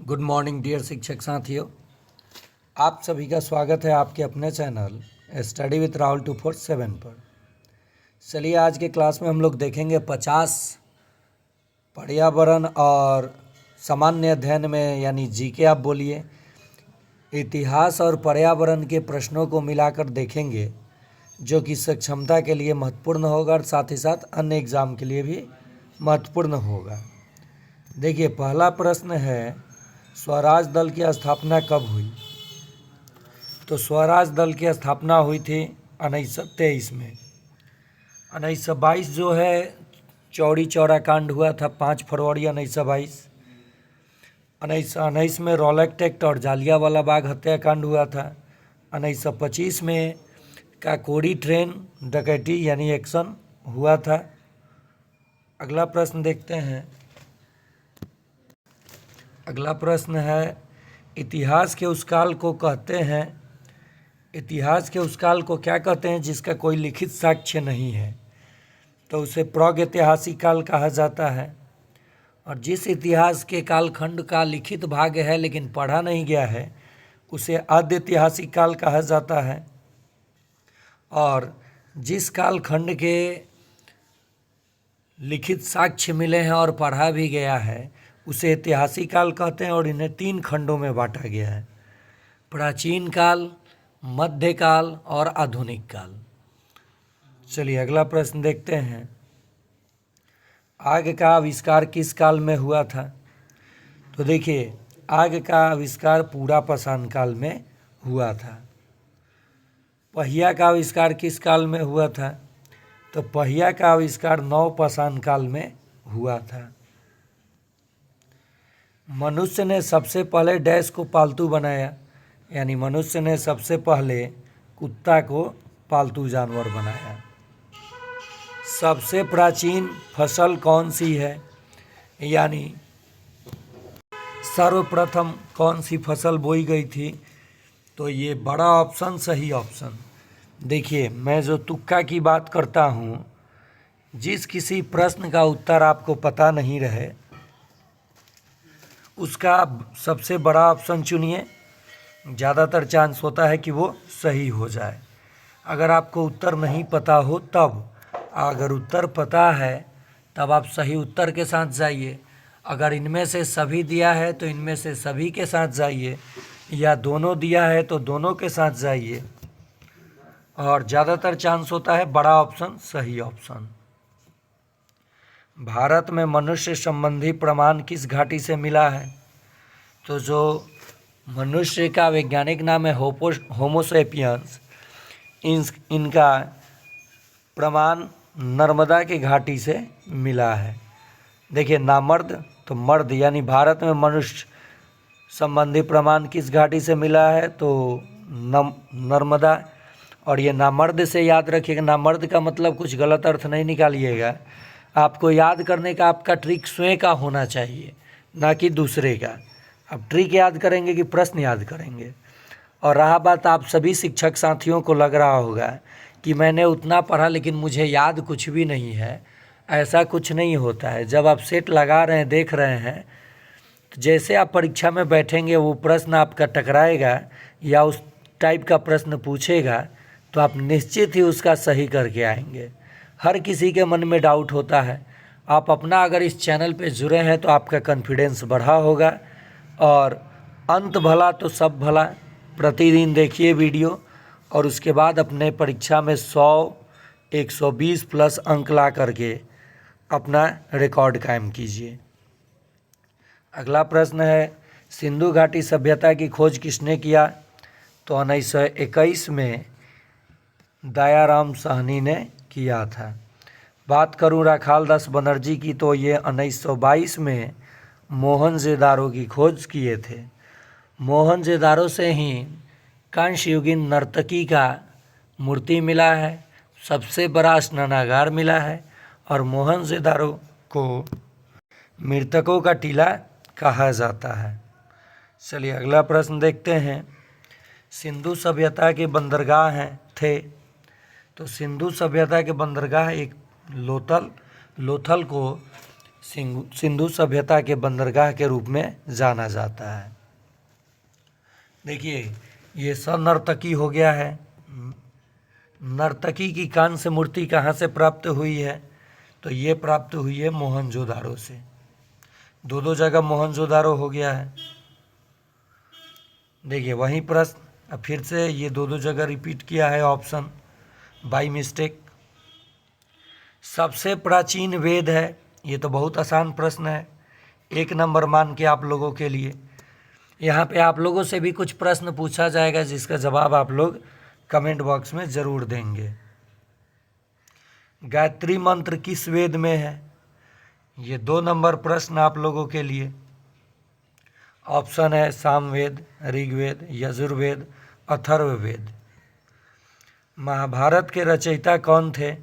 Good morning dear शिक्षक साथियों, आप सभी का स्वागत है आपके अपने चैनल स्टडी विथ राहुल 247 पर। चलिए आज के क्लास में हम लोग देखेंगे 50 पर्यावरण और सामान्य अध्ययन में यानी जीके आप बोलिए, इतिहास और पर्यावरण के प्रश्नों को मिलाकर देखेंगे जो कि सक्षमता के लिए महत्वपूर्ण होगा और साथ ही साथ अन्य एग्ज़ाम के लिए भी महत्वपूर्ण होगा। देखिए पहला प्रश्न है, स्वराज दल की स्थापना कब हुई? तो स्वराज दल की स्थापना हुई थी 1923 में। 1922 जो है चौरी चौरा कांड हुआ था 5 फरवरी 1922। 1919 में रॉलेट एक्ट और जालियांवाला बाग हत्याकांड हुआ था। 1925 में काकोरी ट्रेन डकैती यानी एक्शन हुआ था। अगला प्रश्न देखते हैं। अगला प्रश्न है, इतिहास के उस काल को कहते हैं, इतिहास के उस काल को क्या कहते हैं जिसका कोई लिखित साक्ष्य नहीं है? तो उसे प्रागैतिहासिक काल कहा जाता है। और जिस इतिहास के कालखंड का लिखित भाग है लेकिन पढ़ा नहीं गया है उसे आद्यैतिहासिक काल कहा जाता है। और जिस कालखंड के लिखित साक्ष्य मिले हैं और पढ़ा भी गया है उसे ऐतिहासिक काल कहते हैं। और इन्हें 3 खंडों में बांटा गया है, प्राचीन काल, मध्यकाल और आधुनिक काल। चलिए अगला प्रश्न देखते हैं, आग का आविष्कार किस काल में हुआ था? तो देखिए आग का आविष्कार पूरा पाषाण काल में हुआ था। पहिया का आविष्कार किस काल में हुआ था? तो पहिया का आविष्कार नवपाषाण काल में हुआ था। मनुष्य ने सबसे पहले डैश को पालतू बनाया, यानी मनुष्य ने सबसे पहले कुत्ता को पालतू जानवर बनाया। सबसे प्राचीन फसल कौन सी है, यानी सर्वप्रथम कौन सी फसल बोई गई थी? तो ये बड़ा ऑप्शन सही ऑप्शन। देखिए मैं जो तुक्का की बात करता हूँ, जिस किसी प्रश्न का उत्तर आपको पता नहीं रहे उसका सबसे बड़ा ऑप्शन चुनिए, ज़्यादातर चांस होता है कि वो सही हो जाए। अगर आपको उत्तर नहीं पता हो तब, अगर उत्तर पता है तब आप सही उत्तर के साथ जाइए। अगर इनमें से सभी दिया है तो इनमें से सभी के साथ जाइए, या दोनों दिया है तो दोनों के साथ जाइए। और ज़्यादातर चांस होता है बड़ा ऑप्शन सही ऑप्शन। भारत में मनुष्य संबंधी प्रमाण किस घाटी से मिला है? तो जो मनुष्य का वैज्ञानिक नाम है होमो सेपियंस, इनका प्रमाण नर्मदा की घाटी से मिला है। देखिए नामर्द तो मर्द, यानी भारत में मनुष्य संबंधी प्रमाण किस घाटी से मिला है? तो नर्मदा। और ये नामर्द से याद रखिएगा, नामर्द का मतलब कुछ गलत अर्थ नहीं निकालिएगा। आपको याद करने का आपका ट्रिक स्वयं का होना चाहिए, ना कि दूसरे का। अब ट्रिक याद करेंगे कि प्रश्न याद करेंगे। और रहा बात, आप सभी शिक्षक साथियों को लग रहा होगा कि मैंने उतना पढ़ा लेकिन मुझे याद कुछ भी नहीं है। ऐसा कुछ नहीं होता है। जब आप सेट लगा रहे हैं, देख रहे हैं, तो जैसे आप परीक्षा में बैठेंगे वो प्रश्न आपका टकराएगा या उस टाइप का प्रश्न पूछेगा तो आप निश्चित ही उसका सही करके आएंगे। हर किसी के मन में डाउट होता है। आप अपना अगर इस चैनल पे जुड़े हैं तो आपका कॉन्फिडेंस बढ़ा होगा। और अंत भला तो सब भला, प्रतिदिन देखिए वीडियो और उसके बाद अपने परीक्षा में 100, 120 प्लस अंक ला करके अपना रिकॉर्ड कायम कीजिए। अगला प्रश्न है, सिंधु घाटी सभ्यता की खोज किसने किया? तो 1921 में दयाराम साहनी ने किया था। बात करूं राखालदास बनर्जी की तो ये 1922 में मोहनजोदारो की खोज किए थे। मोहनजोदारो से ही कांस्य युगीन नर्तकी का मूर्ति मिला है, सबसे बड़ा स्नानागार मिला है और मोहनजोदारो को मृतकों का टीला कहा जाता है। चलिए अगला प्रश्न देखते हैं, सिंधु सभ्यता के बंदरगाह हैं थे। तो सिंधु सभ्यता के बंदरगाह एक लोथल को सिंधु सभ्यता के बंदरगाह के रूप में जाना जाता है। देखिए ये नर्तकी हो गया है। नर्तकी की कांस्य मूर्ति कहाँ से प्राप्त हुई है? तो ये प्राप्त हुई है मोहनजोदारो से। दो जगह मोहनजोदारो हो गया है। देखिए वहीं प्रश्न अब फिर से ये दो जगह रिपीट किया है ऑप्शन बाई मिस्टेक। सबसे प्राचीन वेद है, ये तो बहुत आसान प्रश्न है, 1 नंबर मान के आप लोगों के लिए। यहाँ पे आप लोगों से भी कुछ प्रश्न पूछा जाएगा जिसका जवाब आप लोग कमेंट बॉक्स में ज़रूर देंगे। गायत्री मंत्र किस वेद में है? ये 2 नंबर प्रश्न आप लोगों के लिए। ऑप्शन है सामवेद, ऋग्वेद, यजुर्वेद, अथर्ववेद। महाभारत के रचयिता कौन थे?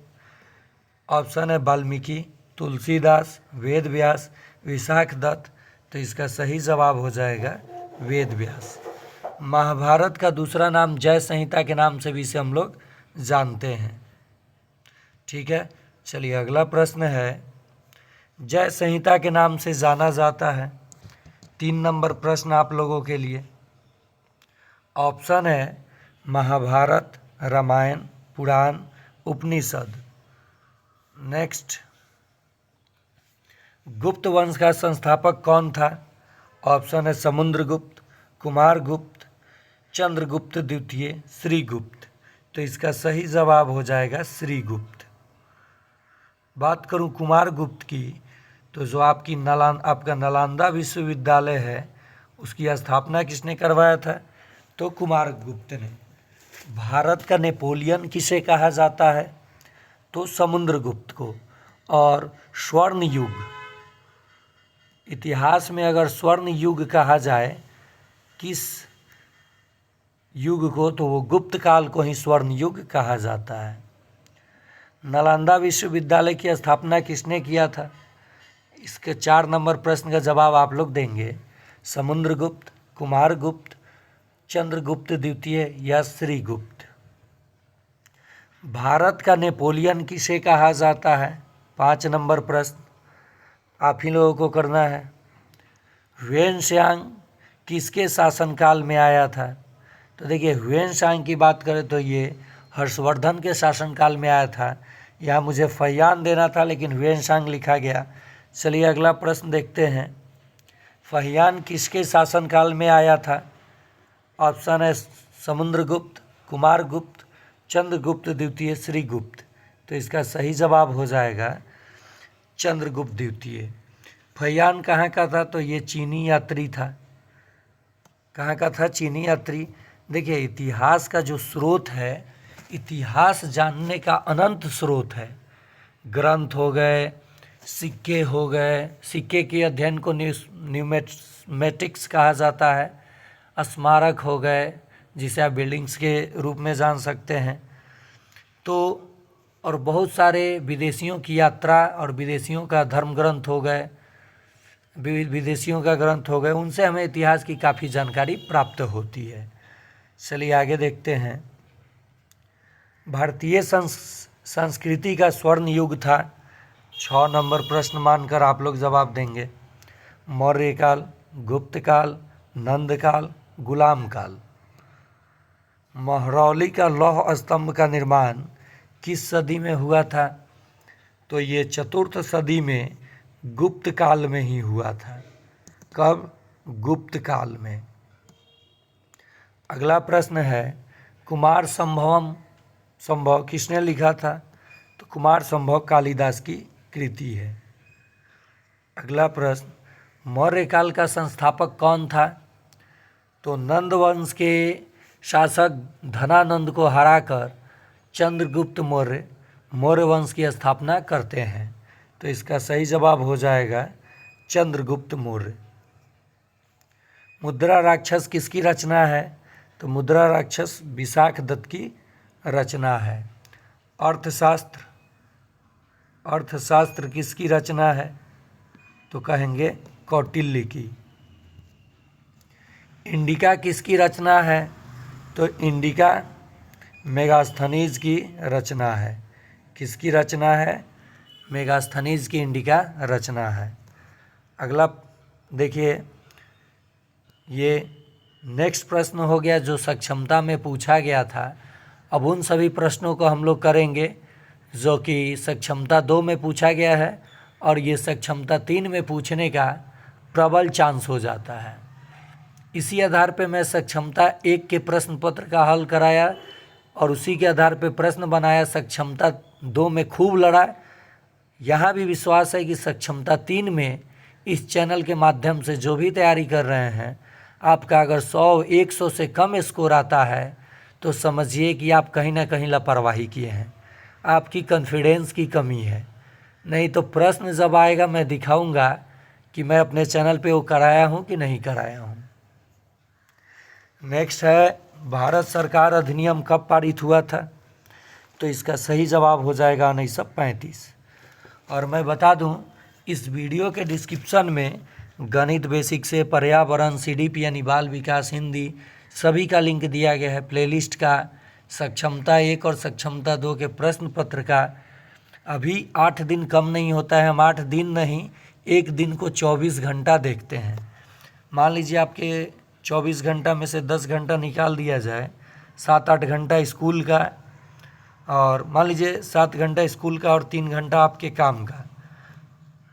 ऑप्शन है वाल्मीकि, तुलसीदास, वेद व्यास, विशाख दत्त। तो इसका सही जवाब हो जाएगा वेद व्यास। महाभारत का दूसरा नाम जय संहिता के नाम से भी इसे हम लोग जानते हैं। ठीक है, चलिए अगला प्रश्न है, जय संहिता के नाम से जाना जाता है। 3 नंबर प्रश्न आप लोगों के लिए। ऑप्शन है महाभारत, रामायण, पुराण, उपनिषद। नेक्स्ट, गुप्त वंश का संस्थापक कौन था? ऑप्शन है समुद्रगुप्त, कुमारगुप्त, चंद्रगुप्त द्वितीय, श्रीगुप्त। तो इसका सही जवाब हो जाएगा श्रीगुप्त। बात करूं कुमारगुप्त की, तो जो आपका नालंदा विश्वविद्यालय है उसकी स्थापना किसने करवाया था? तो कुमारगुप्त ने। भारत का नेपोलियन किसे कहा जाता है? तो समुद्रगुप्त को। और स्वर्ण युग, इतिहास में अगर स्वर्ण युग कहा जाए किस युग को, तो वो गुप्त काल को ही स्वर्ण युग कहा जाता है। नालंदा विश्वविद्यालय की स्थापना किसने किया था? इसके 4 नंबर प्रश्न का जवाब आप लोग देंगे समुद्रगुप्त, कुमारगुप्त, चंद्रगुप्त द्वितीय या श्रीगुप्त। भारत का नेपोलियन किसे कहा जाता है? 5 नंबर प्रश्न आप ही लोगों को करना है। ह्वेनसांग किसके शासनकाल में आया था? तो देखिए ह्वेनसांग की बात करें तो ये हर्षवर्धन के शासनकाल में आया था। यहाँ मुझे फहियान देना था लेकिन ह्वेनसांग लिखा गया। चलिए अगला प्रश्न देखते हैं, फहियान किसके शासनकाल में आया था? ऑप्शन है समुद्रगुप्त, कुमारगुप्त, चंद्रगुप्त द्वितीय, श्रीगुप्त। तो इसका सही जवाब हो जाएगा चंद्रगुप्त द्वितीय। फहियान कहाँ का था? तो ये चीनी यात्री था। कहाँ का था? चीनी यात्री। देखिए इतिहास का जो स्रोत है, इतिहास जानने का अनंत स्रोत है। ग्रंथ हो गए, सिक्के हो गए, सिक्के के अध्ययन को न्यूमेटिक्स कहा जाता है। स्मारक हो गए जिसे आप बिल्डिंग्स के रूप में जान सकते हैं। तो और बहुत सारे विदेशियों की यात्रा और विदेशियों का धर्म ग्रंथ हो गए, विदेशियों का ग्रंथ हो गए, उनसे हमें इतिहास की काफ़ी जानकारी प्राप्त होती है। चलिए आगे देखते हैं, भारतीय संस्कृति का स्वर्ण युग था। 6 नंबर प्रश्न मानकर आप लोग जवाब देंगे। मौर्य काल, गुप्त काल, नंद काल, गुलाम काल। महरौली का लौह स्तंभ का निर्माण किस सदी में हुआ था? तो ये 4th सदी में गुप्त काल में ही हुआ था। कब? गुप्त काल में। अगला प्रश्न है, कुमार संभव किसने लिखा था? तो कुमार संभव कालिदास की कृति है। अगला प्रश्न, मौर्य काल का संस्थापक कौन था? तो नंद वंश के शासक धनानंद को हराकर चंद्रगुप्त मौर्य वंश की स्थापना करते हैं। तो इसका सही जवाब हो जाएगा चंद्रगुप्त मौर्य। मुद्रा राक्षस किसकी रचना है? तो मुद्रा राक्षस विशाख दत्त की रचना है। अर्थशास्त्र किसकी रचना है? तो कहेंगे कौटिल्य की। इंडिका किसकी रचना है? तो इंडिका मेगास्थनीज की रचना है। किसकी रचना है? मेगास्थनीज की इंडिका रचना है। अगला देखिए, ये नेक्स्ट प्रश्न हो गया जो सक्षमता में पूछा गया था। अब उन सभी प्रश्नों को हम लोग करेंगे जो कि सक्षमता 2 में पूछा गया है और ये सक्षमता 3 में पूछने का प्रबल चांस हो जाता है। इसी आधार पे मैं सक्षमता 1 के प्रश्न पत्र का हल कराया और उसी के आधार पे प्रश्न बनाया। सक्षमता 2 में खूब लड़ा। यहाँ भी विश्वास है कि सक्षमता 3 में इस चैनल के माध्यम से जो भी तैयारी कर रहे हैं, आपका अगर 100-100 से कम स्कोर आता है तो समझिए कि आप कहीं ना कहीं लापरवाही किए हैं, आपकी कॉन्फिडेंस की कमी है। नहीं तो प्रश्न जब आएगा मैं दिखाऊंगा कि मैं अपने चैनल पे वो कराया हूँ कि नहीं कराया हूँ। नेक्स्ट है, भारत सरकार अधिनियम कब पारित हुआ था? तो इसका सही जवाब हो जाएगा 1935। और मैं बता दूं, इस वीडियो के डिस्क्रिप्शन में गणित बेसिक से पर्यावरण, CDP यानी बाल विकास हिंदी, सभी का लिंक दिया गया है। प्लेलिस्ट का, सक्षमता 1 और सक्षमता 2 के प्रश्न पत्र का। अभी 8 दिन कम नहीं होता है, हम 8 दिन नहीं, एक दिन को 24 घंटा देखते हैं। मान लीजिए आपके 24 घंटा में से 10 घंटा निकाल दिया जाए, 7-8 घंटा स्कूल का, और मान लीजिए 7 घंटा स्कूल का और 3 घंटा आपके काम का,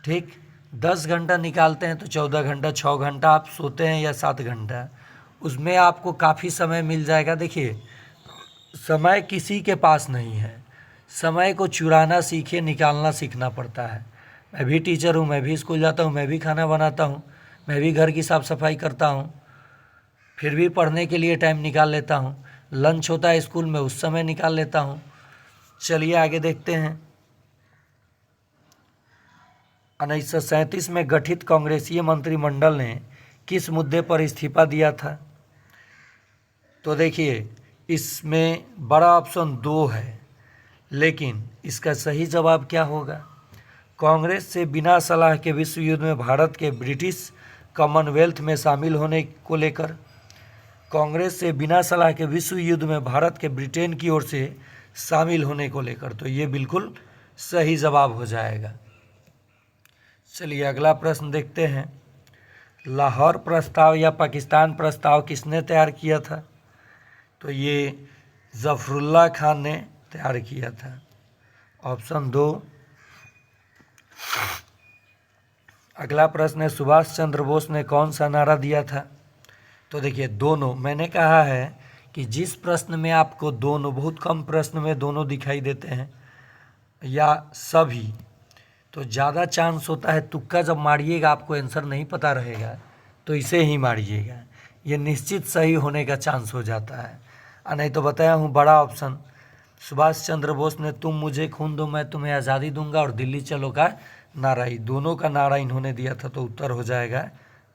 ठीक। 10 घंटा निकालते हैं तो 14 घंटा, 6 घंटा आप सोते हैं या 7 घंटा, उसमें आपको काफ़ी समय मिल जाएगा। देखिए, समय किसी के पास नहीं है, समय को चुराना सीखिए, निकालना सीखना पड़ता है। मैं भी टीचर हूँ, मैं भी स्कूल जाता हूँ, मैं भी खाना बनाता हूँ, मैं भी घर की साफ़ सफाई करता हूँ, फिर भी पढ़ने के लिए टाइम निकाल लेता हूँ। लंच होता है स्कूल में, उस समय निकाल लेता हूँ। चलिए आगे देखते हैं। 1937 में गठित कांग्रेसीय मंत्रिमंडल ने किस मुद्दे पर इस्तीफा दिया था? तो देखिए, इसमें बड़ा ऑप्शन 2 है, लेकिन इसका सही जवाब क्या होगा? कांग्रेस से बिना सलाह के विश्व युद्ध में भारत के ब्रिटिश कॉमनवेल्थ में शामिल होने को लेकर, कांग्रेस से बिना सलाह के विश्व युद्ध में भारत के ब्रिटेन की ओर से शामिल होने को लेकर, तो ये बिल्कुल सही जवाब हो जाएगा। चलिए अगला प्रश्न देखते हैं। लाहौर प्रस्ताव या पाकिस्तान प्रस्ताव किसने तैयार किया था? तो ये ज़फ़रुल्लाह खान ने तैयार किया था, ऑप्शन 2। अगला प्रश्न है, सुभाष चंद्र बोस ने कौन सा नारा दिया था? तो देखिए, दोनों। मैंने कहा है कि जिस प्रश्न में आपको दोनों, बहुत कम प्रश्न में दोनों दिखाई देते हैं या सभी, तो ज़्यादा चांस होता है तुक्का जब मारिएगा, आपको आंसर नहीं पता रहेगा तो इसे ही मारिएगा, ये निश्चित सही होने का चांस हो जाता है। नहीं तो बताया हूँ, बड़ा ऑप्शन सुभाष चंद्र बोस ने तुम मुझे खून दो मैं तुम्हें आज़ादी दूंगा और दिल्ली चलो का नारा, ही दोनों का नारा इन्होंने दिया था, तो उत्तर हो जाएगा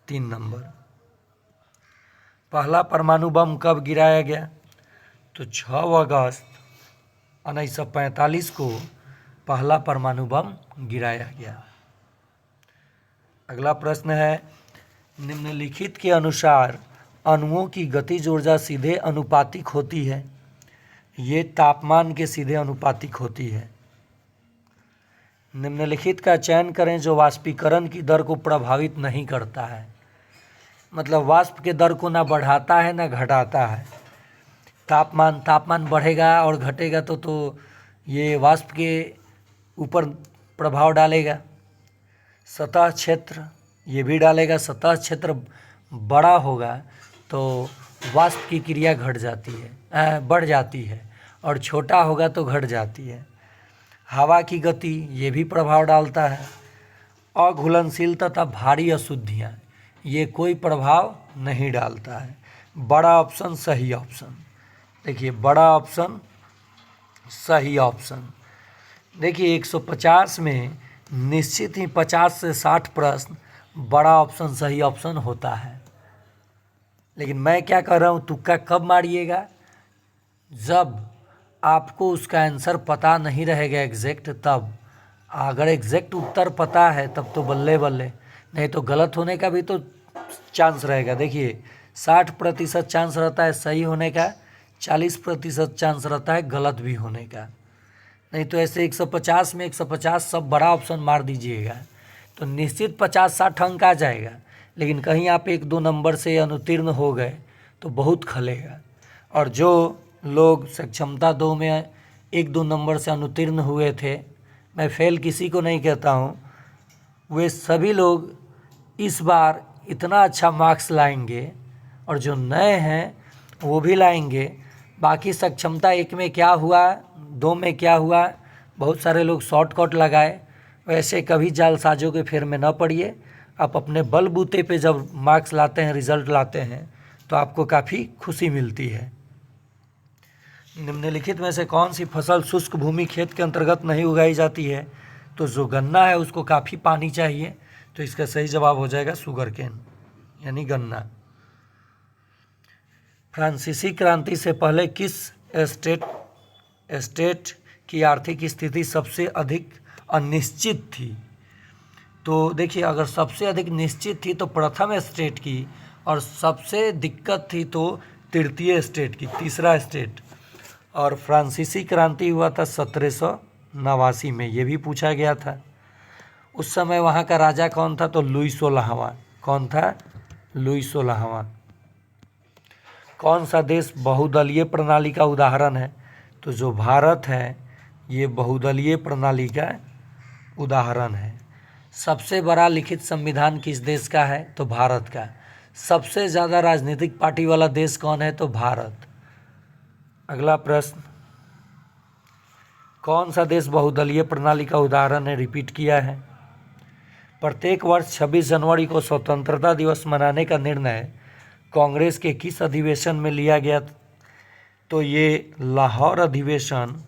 3 नंबर। पहला परमाणु बम कब गिराया गया? तो 6 अगस्त 1945 को पहला परमाणु बम गिराया गया। अगला प्रश्न है, निम्नलिखित के अनुसार अणुओं की गतिज ऊर्जा सीधे अनुपातिक होती है? ये तापमान के सीधे अनुपातिक होती है। निम्नलिखित का चयन करें जो वाष्पीकरण की दर को प्रभावित नहीं करता है, मतलब वाष्प के दर को ना बढ़ाता है ना घटाता है। तापमान बढ़ेगा और घटेगा तो ये वाष्प के ऊपर प्रभाव डालेगा। सतह क्षेत्र ये भी डालेगा, सतह क्षेत्र बड़ा होगा तो वाष्प की क्रिया घट जाती है, बढ़ जाती है, और छोटा होगा तो घट जाती है। हवा की गति ये भी प्रभाव डालता है। अघुलनशील तथा भारी अशुद्धियाँ ये कोई प्रभाव नहीं डालता है। बड़ा ऑप्शन सही ऑप्शन। देखिए, बड़ा ऑप्शन सही ऑप्शन। देखिए, 150 में निश्चित ही 50 से 60 प्रश्न बड़ा ऑप्शन सही ऑप्शन होता है। लेकिन मैं क्या कर रहा हूँ, तुक्का कब मारिएगा? जब आपको उसका आंसर पता नहीं रहेगा एग्जैक्ट, तब। अगर एग्जैक्ट उत्तर पता है तब तो बल्ले बल्ले, नहीं तो गलत होने का भी तो चांस रहेगा। देखिए, 60% चांस रहता है सही होने का, 40% चांस रहता है गलत भी होने का। नहीं तो ऐसे 150 में 150 सब बड़ा ऑप्शन मार दीजिएगा तो निश्चित 50-60 अंक आ जाएगा। लेकिन कहीं आप 1-2 नंबर से अनुत्तीर्ण हो गए तो बहुत खलेगा। और जो लोग सक्षमता 2 में 1-2 नंबर से अनुत्तीर्ण हुए थे, मैं फेल किसी को नहीं कहता हूँ, वे सभी लोग इस बार इतना अच्छा मार्क्स लाएंगे और जो नए हैं वो भी लाएंगे। बाकी सक्षमता 1 में क्या हुआ, 2 में क्या हुआ, बहुत सारे लोग शॉर्टकट लगाए, वैसे कभी जालसाजों के फेर में न पड़िए। आप अपने बलबूते पे जब मार्क्स लाते हैं, रिजल्ट लाते हैं, तो आपको काफ़ी खुशी मिलती है। निम्नलिखित में से कौन सी फसल शुष्क भूमि खेत के अंतर्गत नहीं उगाई जाती है? तो जो गन्ना है उसको काफ़ी पानी चाहिए, तो इसका सही जवाब हो जाएगा शुगर केन यानी गन्ना। फ्रांसीसी क्रांति से पहले किस स्टेट की आर्थिक स्थिति सबसे अधिक अनिश्चित थी? तो देखिए, अगर सबसे अधिक निश्चित थी तो प्रथम स्टेट की, और सबसे दिक्कत थी तो तृतीय स्टेट की, तीसरा स्टेट। और फ्रांसीसी क्रांति हुआ था 1789 में, ये भी पूछा गया था। उस समय वहाँ का राजा कौन था? तो लुई 16वां। कौन था? लुई 16वां। कौन सा देश बहुदलीय प्रणाली का उदाहरण है? तो जो भारत है ये बहुदलीय प्रणाली का उदाहरण है। सबसे बड़ा लिखित संविधान किस देश का है? तो भारत का। सबसे ज़्यादा राजनीतिक पार्टी वाला देश कौन है? तो भारत। अगला प्रश्न, कौन सा देश बहुदलीय प्रणाली का उदाहरण है? रिपीट किया है। प्रत्येक वर्ष 26 जनवरी को स्वतंत्रता दिवस मनाने का निर्णय कांग्रेस के किस अधिवेशन में लिया गया? तो ये लाहौर अधिवेशन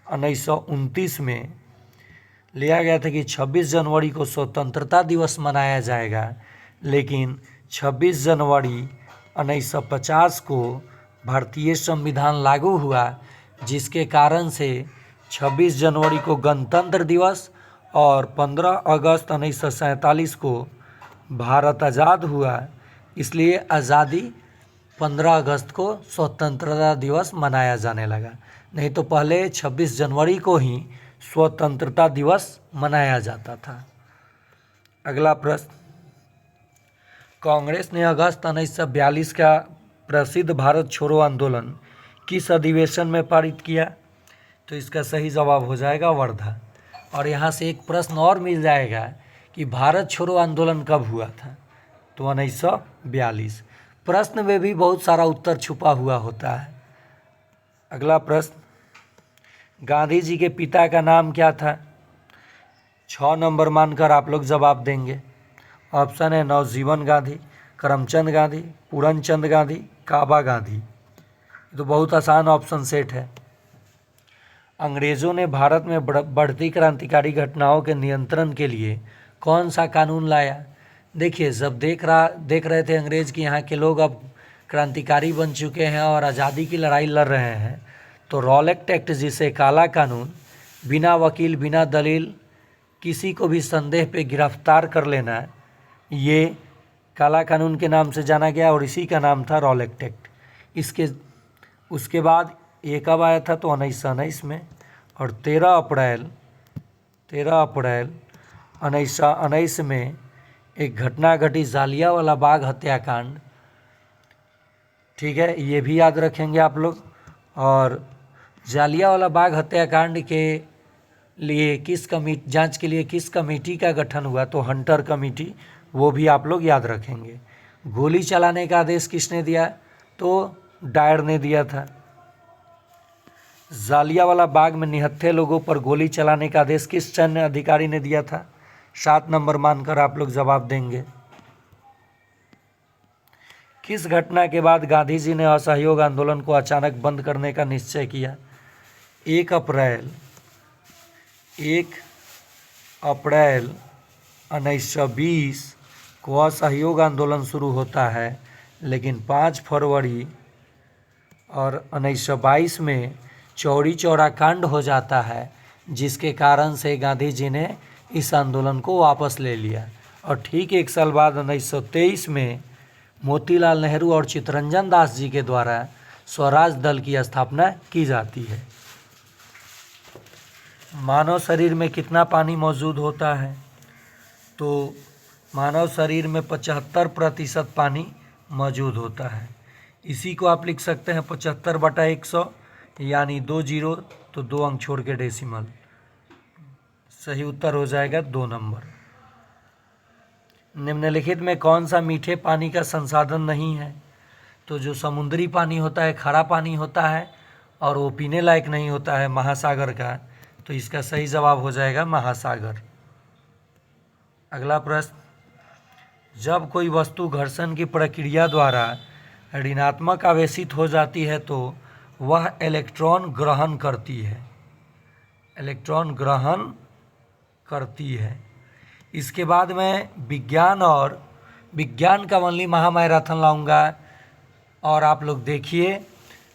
1929 में लिया गया था कि 26 जनवरी को स्वतंत्रता दिवस मनाया जाएगा। लेकिन 26 जनवरी 1950 को भारतीय संविधान लागू हुआ, जिसके कारण से 26 जनवरी को गणतंत्र दिवस और 15 अगस्त 1947 को भारत आज़ाद हुआ। इसलिए आज़ादी 15 अगस्त को स्वतंत्रता दिवस मनाया जाने लगा, नहीं तो पहले 26 जनवरी को ही स्वतंत्रता दिवस मनाया जाता था। अगला प्रश्न, कांग्रेस ने अगस्त 1942 का प्रसिद्ध भारत छोड़ो आंदोलन किस अधिवेशन में पारित किया? तो इसका सही जवाब हो जाएगा वर्धा। और यहाँ से एक प्रश्न और मिल जाएगा कि भारत छोड़ो आंदोलन कब हुआ था? तो 1942। प्रश्न में भी बहुत सारा उत्तर छुपा हुआ होता है। अगला प्रश्न, गांधी जी के पिता का नाम क्या था? 6 नंबर मानकर आप लोग जवाब देंगे। ऑप्शन है नवजीवन गांधी, करमचंद गांधी, पूरनचंद गांधी, काबा गांधी। तो बहुत आसान ऑप्शन सेट है। अंग्रेज़ों ने भारत में बढ़ती क्रांतिकारी घटनाओं के नियंत्रण के लिए कौन सा कानून लाया? देखिए, जब देख रहे थे अंग्रेज़ कि यहाँ के लोग अब क्रांतिकारी बन चुके हैं और आज़ादी की लड़ाई लड़ रहे हैं, तो रॉलेट एक्ट, जिसे काला कानून, बिना वकील बिना दलील किसी को भी संदेह पे गिरफ्तार कर लेना, ये काला कानून के नाम से जाना गया और इसी का नाम था रॉलेट एक्ट। उसके बाद ये कब आया था? तो 1919 में। और 13 अप्रैल 1919 में एक घटना घटी, जालियांवाला बाग हत्याकांड। ठीक है, ये भी याद रखेंगे आप लोग। और जालियांवाला बाग हत्याकांड के लिए जांच के लिए किस कमेटी का गठन हुआ? तो हंटर कमेटी, वो भी आप लोग याद रखेंगे। गोली चलाने का आदेश किसने दिया? तो डायर ने दिया था। जालियांवाला बाग में निहत्थे लोगों पर गोली चलाने का आदेश किस सैन्य अधिकारी ने दिया था? 7 नंबर मानकर आप लोग जवाब देंगे। किस घटना के बाद गांधी जी ने असहयोग आंदोलन को अचानक बंद करने का निश्चय किया? 1 अप्रैल 1920 को असहयोग आंदोलन शुरू होता है, लेकिन 5 फरवरी और 1922 में चौरी चौरा कांड हो जाता है, जिसके कारण से गांधी जी ने इस आंदोलन को वापस ले लिया। और ठीक 1 साल बाद 1923 में मोतीलाल नेहरू और चित्तरंजन दास जी के द्वारा स्वराज दल की स्थापना की जाती है। मानव शरीर में कितना पानी मौजूद होता है? तो मानव शरीर में 75% पानी मौजूद होता है। इसी को आप लिख सकते हैं 75/100, यानी 2 जीरो तो 2 अंक छोड़ के डेसिमल। सही उत्तर हो जाएगा 2 नंबर। निम्नलिखित में कौन सा मीठे पानी का संसाधन नहीं है? तो जो समुद्री पानी होता है खारा पानी होता है और वो पीने लायक नहीं होता है महासागर का, तो इसका सही जवाब हो जाएगा महासागर। अगला प्रश्न, जब कोई वस्तु घर्षण की प्रक्रिया द्वारा ऋणात्मक आवेशित हो जाती है तो वह इलेक्ट्रॉन ग्रहण करती है। इलेक्ट्रॉन ग्रहण करती है। इसके बाद मैं विज्ञान का ओनली महामैराथन लाऊंगा और आप लोग देखिए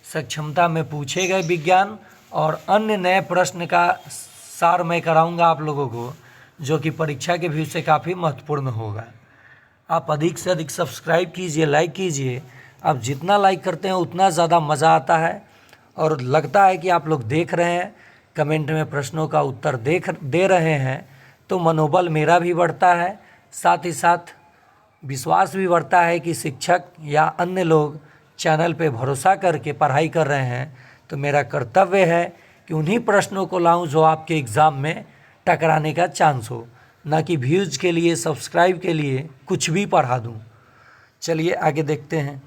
सक्षमता में पूछे गए विज्ञान और अन्य नए प्रश्न का सार मैं कराऊंगा आप लोगों को, जो कि परीक्षा के व्यू से काफ़ी महत्वपूर्ण होगा। आप अधिक से अधिक सब्सक्राइब कीजिए, लाइक कीजिए। आप जितना लाइक करते हैं उतना ज़्यादा मज़ा आता है और लगता है कि आप लोग देख रहे हैं, कमेंट में प्रश्नों का उत्तर दे रहे हैं, तो मनोबल मेरा भी बढ़ता है, साथ ही साथ विश्वास भी बढ़ता है कि शिक्षक या अन्य लोग चैनल पे भरोसा करके पढ़ाई कर रहे हैं। तो मेरा कर्तव्य है कि उन्हीं प्रश्नों को लाऊं जो आपके एग्ज़ाम में टकराने का चांस हो, ना कि व्यूज़ के लिए, सब्सक्राइब के लिए कुछ भी पढ़ा दूं। चलिए आगे देखते हैं।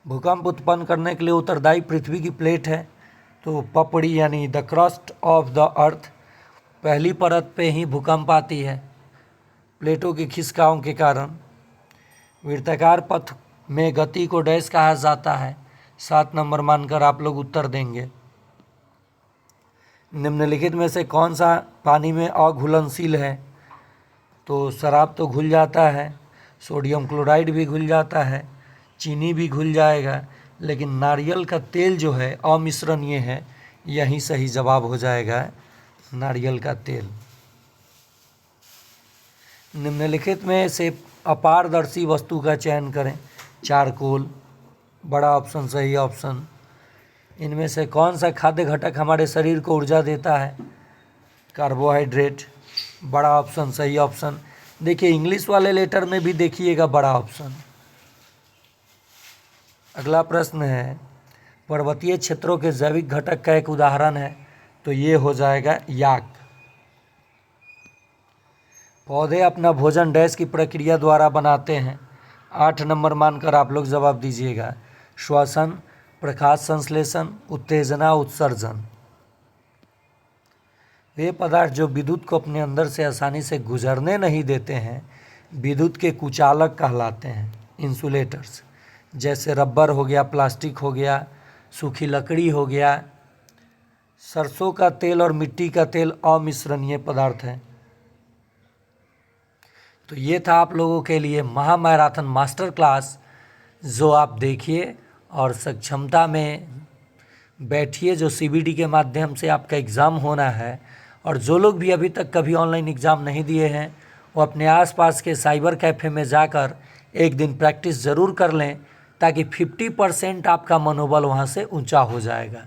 भूकंप उत्पन्न करने के लिए उत्तरदायी पृथ्वी की प्लेट है, तो पपड़ी यानी the crust of the earth, पहली परत पे ही भूकंप आती है प्लेटों की खिसकाव के कारण। वृत्ताकार पथ में गति को डैश कहा जाता है। 7 नंबर मानकर आप लोग उत्तर देंगे। निम्नलिखित में से कौन सा पानी में अघुलनशील है? तो शराब तो घुल जाता है, सोडियम क्लोराइड भी घुल जाता है, चीनी भी घुल जाएगा, लेकिन नारियल का तेल जो है अमिश्रणीय है। यही सही जवाब हो जाएगा नारियल का तेल। निम्नलिखित में से अपारदर्शी वस्तु का चयन करें। चारकोल बड़ा ऑप्शन, सही ऑप्शन। इनमें से कौन सा खाद्य घटक हमारे शरीर को ऊर्जा देता है? कार्बोहाइड्रेट बड़ा ऑप्शन, सही ऑप्शन। देखिए इंग्लिश वाले लेटर में भी देखिएगा बड़ा ऑप्शन। अगला प्रश्न है, पर्वतीय क्षेत्रों के जैविक घटक का एक उदाहरण है, तो ये हो जाएगा याक। पौधे अपना भोजन डैश की प्रक्रिया द्वारा बनाते हैं। 8 नंबर मानकर आप लोग जवाब दीजिएगा। श्वसन, प्रकाश संश्लेषण, उत्तेजना, उत्सर्जन। वे पदार्थ जो विद्युत को अपने अंदर से आसानी से गुजरने नहीं देते हैं विद्युत के कुचालक कहलाते हैं, इंसुलेटर्स। जैसे रबर हो गया, प्लास्टिक हो गया, सूखी लकड़ी हो गया। सरसों का तेल और मिट्टी का तेल अमिश्रणीय पदार्थ हैं। तो ये था आप लोगों के लिए महामैराथन मास्टर क्लास, जो आप देखिए और सक्षमता में बैठिए, जो CBT के माध्यम से आपका एग्ज़ाम होना है। और जो लोग भी अभी तक कभी ऑनलाइन एग्ज़ाम नहीं दिए हैं वो अपने आसपास के साइबर कैफ़े में जाकर एक दिन प्रैक्टिस ज़रूर कर लें, ताकि 50% आपका मनोबल वहाँ से ऊंचा हो जाएगा।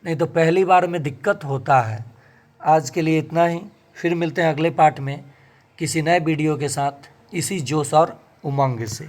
नहीं तो पहली बार में दिक्कत होता है। आज के लिए इतना ही, फिर मिलते हैं अगले पार्ट में किसी नए वीडियो के साथ, इसी जोश और उमंग से।